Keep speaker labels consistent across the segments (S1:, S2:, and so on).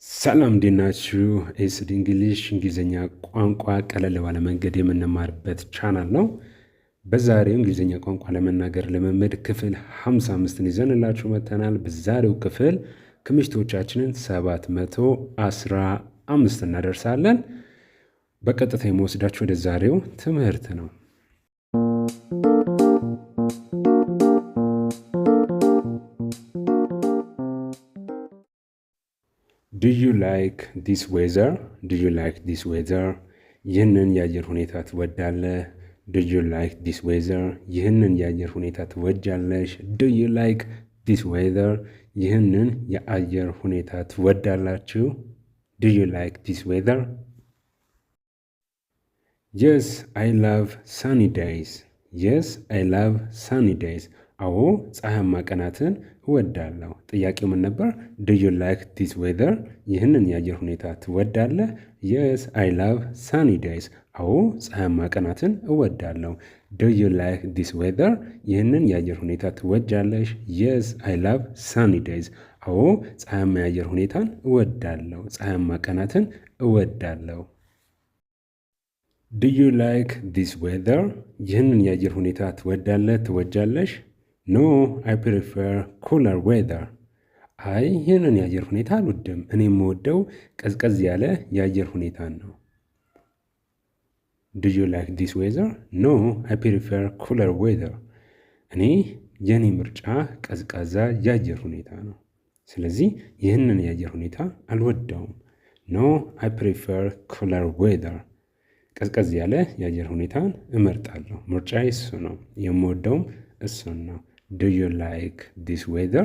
S1: ሰላም እንዴት ናችሁ? ኤስዲ እንግሊዝኛ ቋንቋ ቀለል ባለ መንገድ የምንማርበት ቻናል ነው። በዛሬው እንግሊዝኛ ቋንቋ ለመናገር ልምምድ ክፍል 55ን ይዘንላችሁ መጥተናል። በዛሬው ክፍል ክምችቶቻችንን 715 እናደርሳለን። በቀጥታ የምወስዳችሁ ወደ ዛሬው ትምህርት ነው። Do you like this weather? Do you like this weather? ይህንን የአየር ሁኔታ ትወዳለህ? Do you like this weather? ይህንን የአየር ሁኔታ ትወጃለሽ? Do you like this weather? ይህንን የአየር ሁኔታ ትወዳላችሁ? Do you like this weather? Yes, I love sunny days. Yes, I love sunny days. አዎ ፀሐያማ ቀናትን እወዳለሁ። ጥያቄው ምን ነበር? Do you like this weather? ይህንን የአየር ሁኔታ ትወዳለህ? Yes, I love sunny days. አዎ ፀሐያማ ቀናትን እወዳለሁ። Do you like this weather? ይህንን የአየር ሁኔታ ትወጃለሽ? Yes, I love sunny days. አዎ ፀሐያማ የአየር ሁኔታን እወዳለሁ። ፀሐያማ ቀናትን እወዳለሁ። Do you like this weather? ይህንን የአየር ሁኔታ ትወዳለህ? ትወጃለሽ? No, I prefer cooler weather. አይ ይህንን የአየር ሁኔታ አልወድም። እኔ የምወደው ቀዝቀዝ ያለ የአየር ሁኔታን ነው። Do you like this weather? No, I prefer cooler weather. እኔ የኔ ምርጫ ቀዝቃዛ የአየር ሁኔታ ነው። ስለዚህ ይህንን የአየር ሁኔታ አልወደውም። No, I prefer cooler weather. ቀዝቀዝ ያለ የአየር ሁኔታን እመርጣለሁ። ምርጫዬ እሱ ነው። የምወደውም እሱን ነው። Do you like this weather?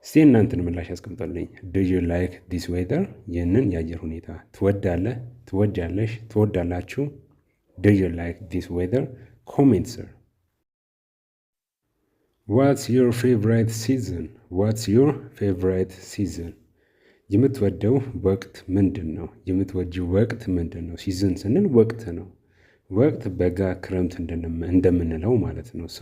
S1: እስቲ እናንተን ምላሽ ያስቀምጡልኝ። Do you like this weather? ይህንን የአየር ሁኔታ ትወዳለህ? ትወጃለሽ? ትወዳላችሁ? Do you like this weather? Comment sir. What's your favorite season? What's your favorite season? የምትወደው ወቅት ምንድን ነው? የምትወጂው ወቅት ምንድን ነው? ሲዝን ስንል ወቅት ነው። ወቅት በጋ ክረምት እንደምንለው ማለት ነው። ሶ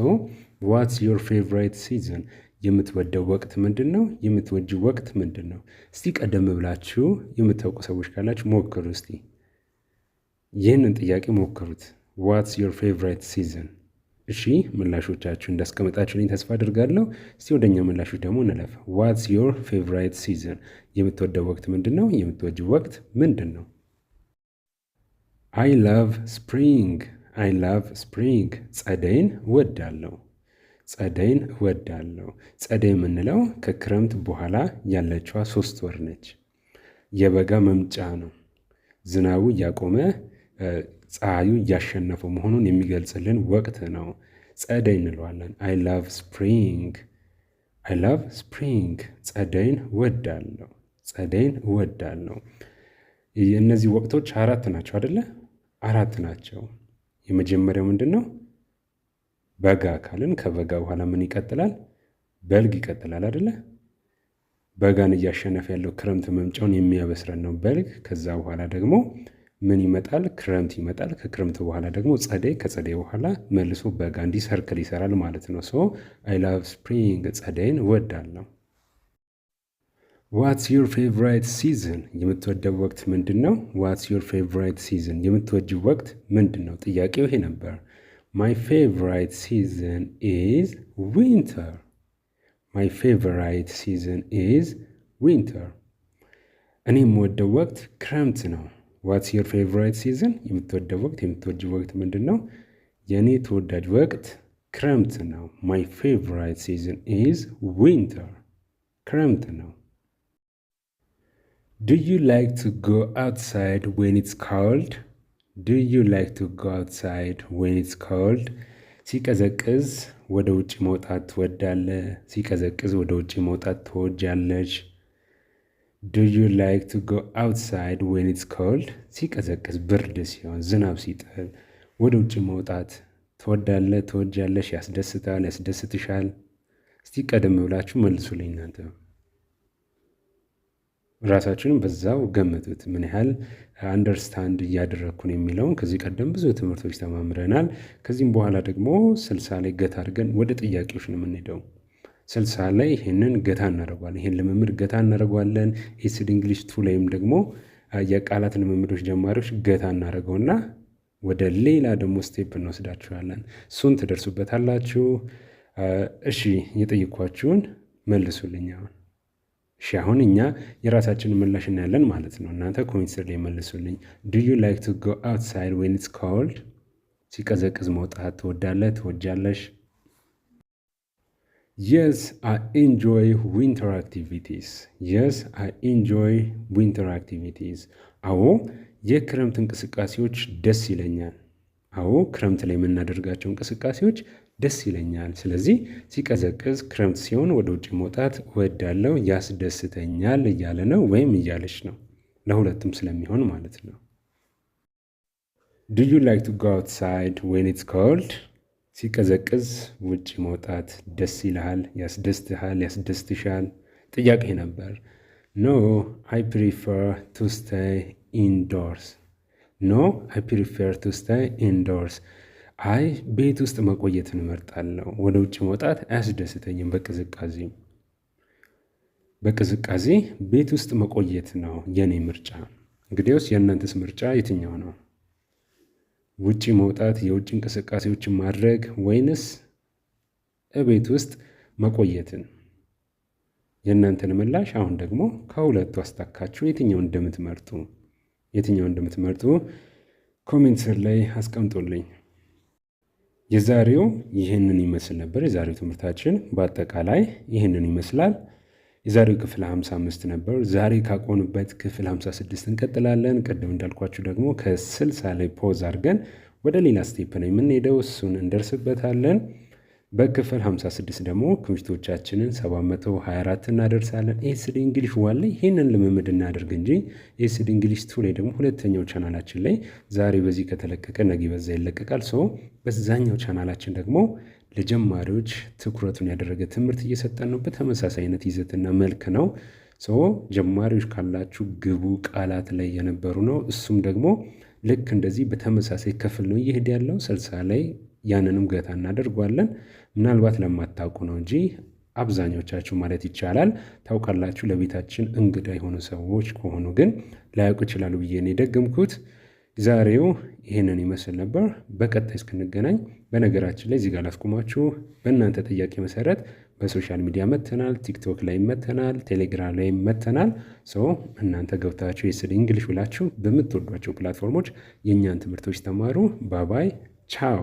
S1: ዋትስ ዮር ፌቨራይት ሲዝን? የምትወደው ወቅት ምንድን ነው? የምትወጂው ወቅት ምንድን ነው? እስቲ ቀደም ብላችሁ የምታውቁ ሰዎች ካላችሁ ሞክሩ። እስቲ ይህንን ጥያቄ ሞክሩት። ዋትስ ዮር ፌቨራይት ሲዝን? እሺ ምላሾቻችሁ እንዳስቀመጣችሁልኝ ተስፋ አድርጋለሁ። እስቲ ወደኛ ምላሾች ደግሞ እንለፍ። ዋትስ ዮር ፌቨራይት ሲዝን? የምትወደው ወቅት ምንድን ነው? የምትወጂው ወቅት ምንድን ነው? I love spring. I love spring. ጸደይን እወዳለሁ። ጸደይን እወዳለሁ። ጸደይ የምንለው ከክረምት በኋላ ያለችዋ 3 ወር ነች። የበጋ መምጫ ነው። ዝናቡ እያቆመ ፀሐዩ እያሸነፈው መሆኑን የሚገልጽልን ወቅት ነው። ጸደይ እንለዋለን። I love spring. I love spring. ጸደይን እወዳለሁ። ጸደይን እወዳለሁ። እነዚህ ወቅቶች 4 ናቸው አይደለ? 4 ናቸው። የመጀመሪያው ምንድን ነው? በጋ ካልን ከበጋ በኋላ ምን ይቀጥላል? በልግ ይቀጥላል አይደለ? በጋን እያሸነፈ ያለው ክረምት መምጫውን የሚያበስረን ነው በልግ። ከዛ በኋላ ደግሞ ምን ይመጣል? ክረምት ይመጣል። ከክረምት በኋላ ደግሞ ጸደይ፣ ከጸደይ በኋላ መልሶ በጋ እንዲህ ሰርክል ይሰራል ማለት ነው። ሶ I love spring. ጸደይን እወዳለሁ። ዋትስ ዮር ፌቨራይት ሲዝን? የምትወደው ወቅት ምንድን ነው? ዋትስ ዮር ፌቨራይት ሲዝን? የምትወጂው ወቅት ምንድን ነው? ጥያቄው ይሄ ነበር። ማይ ፌቨራይት ሲዝን ኢዝ ዊንተር። ማይ ፌቨራይት ሲዝን ኢዝ ዊንተር። እኔ የምወደው ወቅት ክረምት ነው። ዋትስ ዮር ፌቨራይት ሲዝን? የምትወደው ወቅት የምትወጂው ወቅት ምንድን ነው? የእኔ ተወዳጅ ወቅት ክረምት ነው። ማይ ፌቨራይት ሲዝን ኢዝ ዊንተር። ክረምት ነው። Do you like to go outside when it's cold? Do you like to go outside when it's cold? ሲቀዘቅዝ ወደ ውጭ መውጣት ትወዳለህ? ሲቀዘቅዝ ወደ ውጭ መውጣት ትወጃለሽ? Do you like to go outside when it's cold? ሲቀዘቅዝ ብርድ ሲሆን ዝናብ ሲጥል ወደ ውጭ መውጣት ትወዳለህ? ትወጃለሽ? ያስደስታል? ያስደስትሻል? እስቲ ቀደም ብላችሁ መልሱልኝ እናንተ። ራሳችንን በዛው ገምቱት። ምን ያህል አንደርስታንድ እያደረግኩን የሚለውን ከዚህ ቀደም ብዙ ትምህርቶች ተማምረናል። ከዚህም በኋላ ደግሞ 60 ላይ ገታ አድርገን ወደ ጥያቄዎች ነው የምንሄደው። ስልሳ ላይ ይሄንን ገታ እናደርገዋለን። ይሄን ልምምድ ገታ እናደርገዋለን። ኤስድ እንግሊሽ ቱ ላይም ደግሞ የቃላት ልምምዶች ጀማሪዎች ገታ እናደርገውና ወደ ሌላ ደግሞ ስቴፕ እንወስዳችኋለን። እሱን ትደርሱበታላችሁ። እሺ የጠየኳችሁን መልሱልኝ። አሁን እኛ የራሳችንን ምላሽ እናያለን ማለት ነው። እናንተ ኮሜንት ስር ላይ መልሱልኝ። ዱ ዩ ላይክ ቱ ጎ አውትሳይድ ዌን ኢትስ ኮልድ? ሲቀዘቅዝ መውጣት ትወዳለህ ትወጃለሽ? Yes, I enjoy winter activities. Yes, I enjoy winter activities. አዎ የክረምት እንቅስቃሴዎች ደስ ይለኛል። አዎ ክረምት ላይ የምናደርጋቸው እንቅስቃሴዎች ደስ ይለኛል። ስለዚህ ሲቀዘቅዝ ክረምት ሲሆን ወደ ውጭ መውጣት እወዳለሁ፣ ያስደስተኛል እያለ ነው ወይም እያለች ነው። ለሁለቱም ስለሚሆን ማለት ነው። Do you like to go outside when it's cold? ሲቀዘቅዝ ውጭ መውጣት ደስ ይልሃል፣ ያስደስትሃል፣ ያስደስትሻል? ጥያቄ ነበር። No, I prefer to stay indoors. No, I prefer to stay indoors. አይ ቤት ውስጥ መቆየትን እመርጣለሁ። ወደ ውጭ መውጣት አያስደስተኝም። በቅዝቃዜ ቤት ውስጥ መቆየት ነው የኔ ምርጫ። እንግዲያውስ የእናንተስ ምርጫ የትኛው ነው? ውጭ መውጣት፣ የውጭ እንቅስቃሴዎችን ማድረግ ወይንስ እቤት ውስጥ መቆየትን? የእናንተን ምላሽ አሁን ደግሞ ከሁለቱ አስታካችሁ የትኛውን እንደምትመርጡ ኮሜንት ስር ላይ አስቀምጡልኝ። የዛሬው ይህንን ይመስል ነበር። የዛሬው ትምህርታችን በአጠቃላይ ይህንን ይመስላል። የዛሬው ክፍል 55 ነበር። ዛሬ ካቆንበት ክፍል 56 እንቀጥላለን። ቅድም እንዳልኳችሁ ደግሞ ከ60 ላይ ፖዝ አድርገን ወደ ሌላ ስቴፕ ነው የምንሄደው። እሱን እንደርስበታለን። በክፍል 56 ደግሞ ትምህርቶቻችንን 724 እናደርሳለን። ኤስዲ እንግሊሽ ዋን ላይ ይህንን ልምምድ እናደርግ እንጂ ኤስዲ እንግሊሽ ቱ ላይ ደግሞ ሁለተኛው ቻናላችን ላይ ዛሬ በዚህ ከተለቀቀ ነገ በዛ ይለቀቃል። በዛኛው ቻናላችን ደግሞ ለጀማሪዎች ትኩረቱን ያደረገ ትምህርት እየሰጠን ነው። በተመሳሳይ አይነት ይዘትና መልክ ነው። ጀማሪዎች ካላችሁ ግቡ ቃላት ላይ የነበሩ ነው። እሱም ደግሞ ልክ እንደዚህ በተመሳሳይ ክፍል ነው እየሄደ ያለው 60 ላይ ያንንም ገታ እናደርጓለን። ምናልባት ለማታውቁ ነው እንጂ አብዛኞቻችሁ ማለት ይቻላል ታውቃላችሁ። ለቤታችን እንግዳ የሆኑ ሰዎች ከሆኑ ግን ላያውቁ ይችላሉ ብዬ ነው የደገምኩት። ዛሬው ይህንን ይመስል ነበር። በቀጣይ እስክንገናኝ በነገራችን ላይ እዚህ ጋር ላስቆማችሁ። በእናንተ ጥያቄ መሰረት በሶሻል ሚዲያ መተናል። ቲክቶክ ላይ መተናል፣ ቴሌግራም ላይ መተናል። እናንተ ገብታችሁ ኤስዲ እንግሊሽ ብላችሁ በምትወዷቸው ፕላትፎርሞች የእኛን ትምህርቶች ተማሩ። ባባይ ቻው።